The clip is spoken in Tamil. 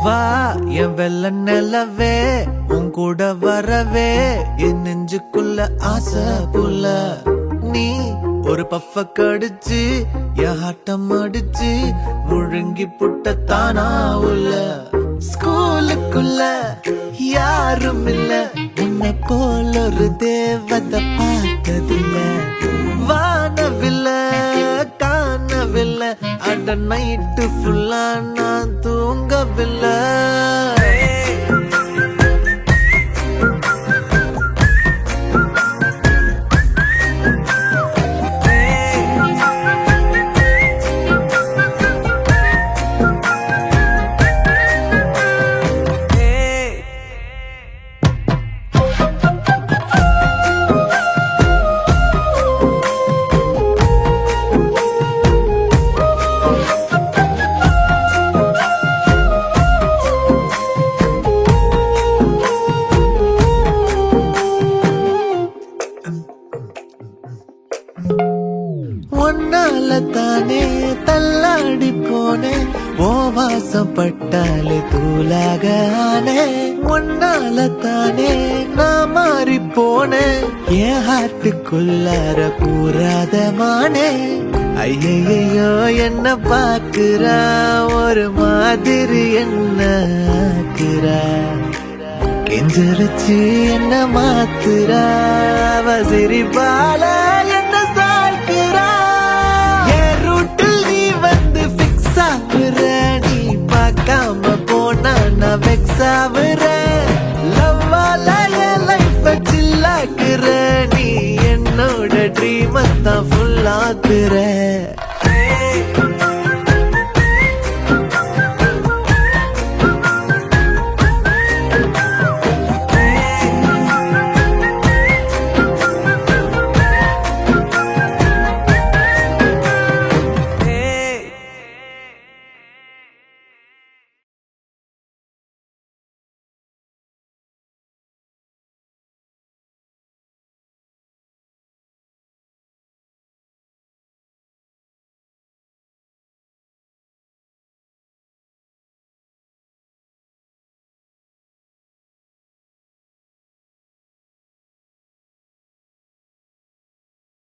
வா என் வெள்ள நிலவே உன் கூட வரவே என் நெஞ்சுக்குள்ள ஆசை புல நீ ஒரு பஃப கடிச்சு என் ஆட்டம் அடிச்சு முழுங்கி புட்ட தானா உள்ள ஸ்கூலுக்குள்ள யாரும் இல்ல உன்னை போல ஒரு தேவதை பார்த்ததில்ல வானவில்ல காணவில்லை அட நைட்டு ஃபுல்லா நான் தூங்கவில்லை ஒன்னால தானே தள்ளாடி போனேன் ஓ வாசம் பட்டாலே தூளாக ஆனே ஒன்னால தானே நான் மாறி போனேன் என் ஹார்ட்டுக்குள்ளார கூறாத மானே ஐயையோ என்ன பாக்குறா ஒரு மாதிரி என்ன ஆக்குறா கெஞ்சரிச்சு என்ன மாத்துறா அவ சிரிப்பால என்ன சாய்க்கிறா என் ரூட்டில் நீ வந்து பிக்ஸ் ஆகுற நீ பார்க்காம போனா நான் வெக்ஸ் ஆகுற லவ்வால என் லைஃப் சில்லாக்குற நீ என்னோட ட்ரீம் தான் ஃபுல் ஆக்குற